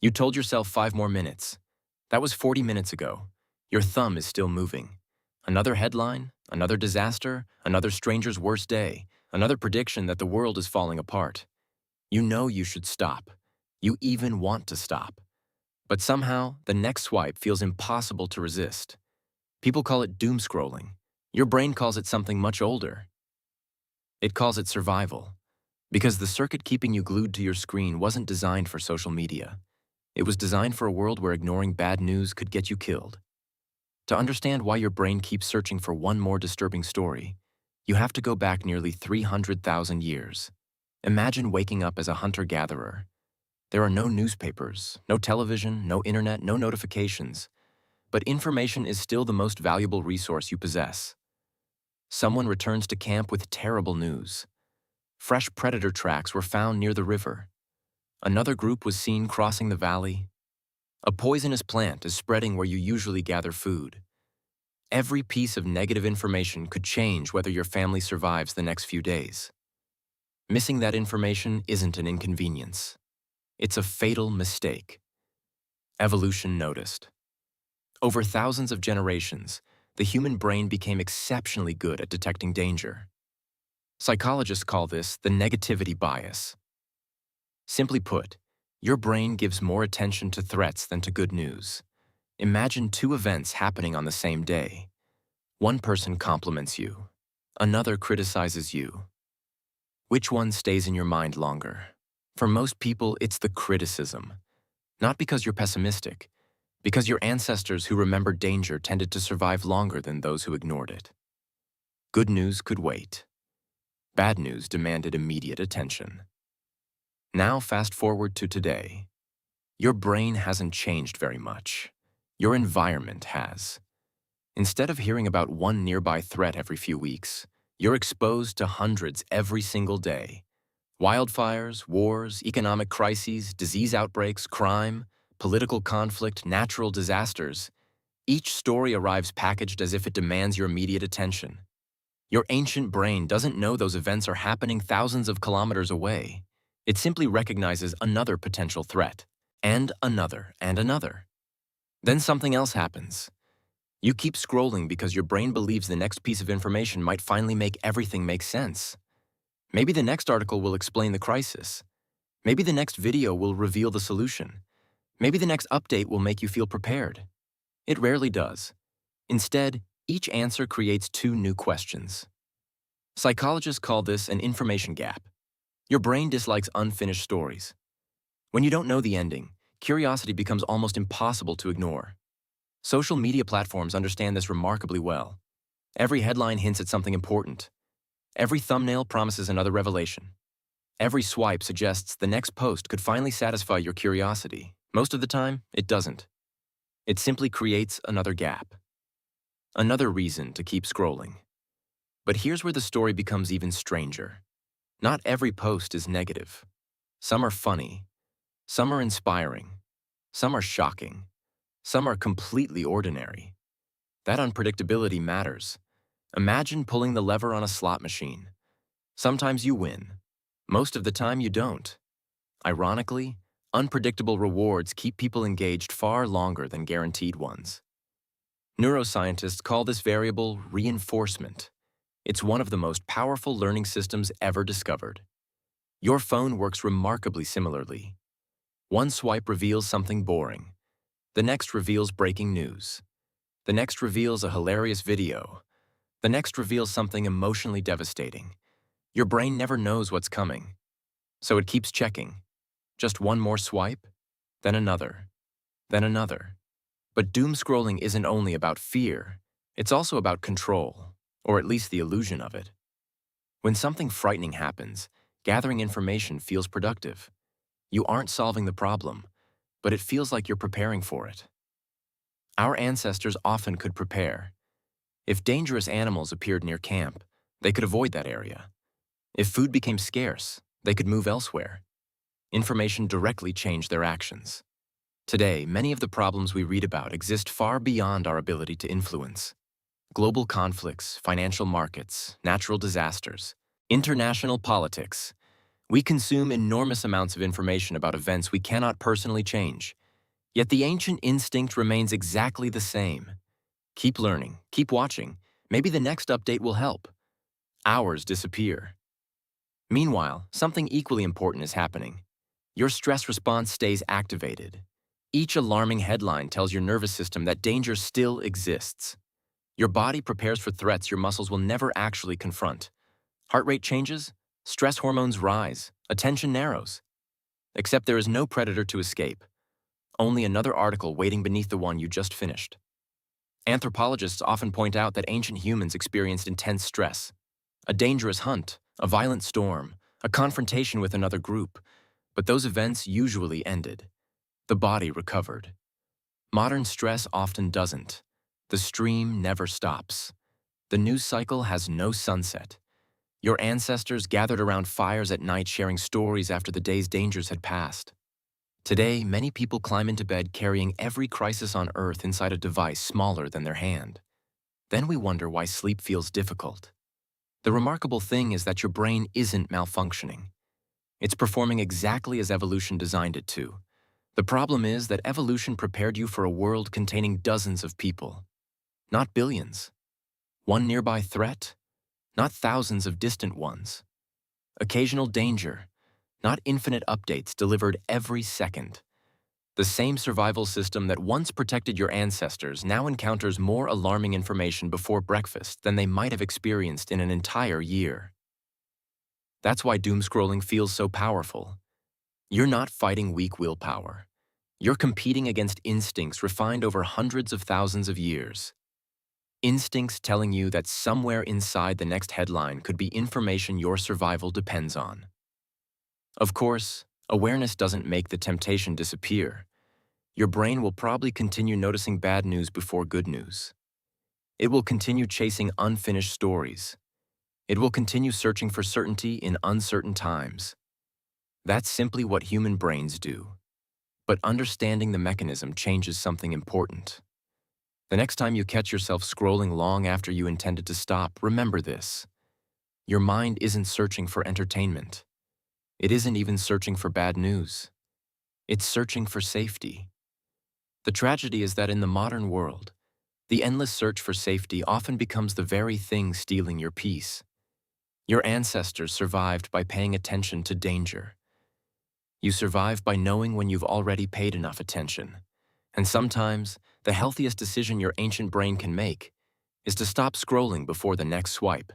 You told yourself 5 more minutes. That was 40 minutes ago. Your thumb is still moving. Another headline, another disaster, another stranger's worst day, another prediction that the world is falling apart. You know you should stop. You even want to stop. But somehow, the next swipe feels impossible to resist. People call it doomscrolling. Your brain calls it something much older. It calls it survival. Because the circuit keeping you glued to your screen wasn't designed for social media. It was designed for a world where ignoring bad news could get you killed. To understand why your brain keeps searching for one more disturbing story, you have to go back nearly 300,000 years. Imagine waking up as a hunter-gatherer. There are no newspapers, no television, no internet, no notifications. But information is still the most valuable resource you possess. Someone returns to camp with terrible news. Fresh predator tracks were found near the river. Another group was seen crossing the valley. A poisonous plant is spreading where you usually gather food. Every piece of negative information could change whether your family survives the next few days. Missing that information isn't an inconvenience. It's a fatal mistake. Evolution noticed. Over thousands of generations, the human brain became exceptionally good at detecting danger. Psychologists call this the negativity bias. Simply put, your brain gives more attention to threats than to good news. Imagine two events happening on the same day. One person compliments you. Another criticizes you. Which one stays in your mind longer? For most people, it's the criticism. Not because you're pessimistic, because your ancestors who remembered danger tended to survive longer than those who ignored it. Good news could wait. Bad news demanded immediate attention. Now fast forward to today. Your brain hasn't changed very much. Your environment has. Instead of hearing about one nearby threat every few weeks, you're exposed to hundreds every single day. Wildfires, wars, economic crises, disease outbreaks, crime, political conflict, natural disasters. Each story arrives packaged as if it demands your immediate attention. Your ancient brain doesn't know those events are happening thousands of kilometers away. It simply recognizes another potential threat, and another, and another. Then something else happens. You keep scrolling because your brain believes the next piece of information might finally make everything make sense. Maybe the next article will explain the crisis. Maybe the next video will reveal the solution. Maybe the next update will make you feel prepared. It rarely does. Instead, each answer creates two new questions. Psychologists call this an information gap. Your brain dislikes unfinished stories. When you don't know the ending, curiosity becomes almost impossible to ignore. Social media platforms understand this remarkably well. Every headline hints at something important. Every thumbnail promises another revelation. Every swipe suggests the next post could finally satisfy your curiosity. Most of the time, it doesn't. It simply creates another gap. Another reason to keep scrolling. But here's where the story becomes even stranger. Not every post is negative. Some are funny. Some are inspiring. Some are shocking. Some are completely ordinary. That unpredictability matters. Imagine pulling the lever on a slot machine. Sometimes you win. Most of the time you don't. Ironically, unpredictable rewards keep people engaged far longer than guaranteed ones. Neuroscientists call this variable reinforcement. It's one of the most powerful learning systems ever discovered. Your phone works remarkably similarly. One swipe reveals something boring. The next reveals breaking news. The next reveals a hilarious video. The next reveals something emotionally devastating. Your brain never knows what's coming, so it keeps checking. Just one more swipe, then another, then another. But doom scrolling isn't only about fear, it's also about control, or at least the illusion of it. When something frightening happens, gathering information feels productive. You aren't solving the problem, but it feels like you're preparing for it. Our ancestors often could prepare. If dangerous animals appeared near camp, they could avoid that area. If food became scarce, they could move elsewhere. Information directly changed their actions. Today, many of the problems we read about exist far beyond our ability to influence. Global conflicts, financial markets, natural disasters, international politics. We consume enormous amounts of information about events we cannot personally change. Yet the ancient instinct remains exactly the same. Keep learning, keep watching. Maybe the next update will help. Hours disappear. Meanwhile, something equally important is happening. Your stress response stays activated. Each alarming headline tells your nervous system that danger still exists. Your body prepares for threats your muscles will never actually confront. Heart rate changes, stress hormones rise, attention narrows. Except there is no predator to escape, only another article waiting beneath the one you just finished. Anthropologists often point out that ancient humans experienced intense stress. A dangerous hunt, a violent storm, a confrontation with another group. But those events usually ended. The body recovered. Modern stress often doesn't. The stream never stops. The news cycle has no sunset. Your ancestors gathered around fires at night sharing stories after the day's dangers had passed. Today, many people climb into bed carrying every crisis on Earth inside a device smaller than their hand. Then we wonder why sleep feels difficult. The remarkable thing is that your brain isn't malfunctioning. It's performing exactly as evolution designed it to. The problem is that evolution prepared you for a world containing dozens of people, not billions. One nearby threat, not thousands of distant ones. Occasional danger, not infinite updates delivered every second. The same survival system that once protected your ancestors now encounters more alarming information before breakfast than they might have experienced in an entire year. That's why doomscrolling feels so powerful. You're not fighting weak willpower. You're competing against instincts refined over hundreds of thousands of years. Instincts telling you that somewhere inside the next headline could be information your survival depends on. Of course, awareness doesn't make the temptation disappear. Your brain will probably continue noticing bad news before good news. It will continue chasing unfinished stories. It will continue searching for certainty in uncertain times. That's simply what human brains do. But understanding the mechanism changes something important. The next time you catch yourself scrolling long after you intended to stop, remember this. Your mind isn't searching for entertainment. It isn't even searching for bad news. It's searching for safety. The tragedy is that in the modern world, the endless search for safety often becomes the very thing stealing your peace. Your ancestors survived by paying attention to danger. You survive by knowing when you've already paid enough attention. And sometimes, the healthiest decision your ancient brain can make is to stop scrolling before the next swipe.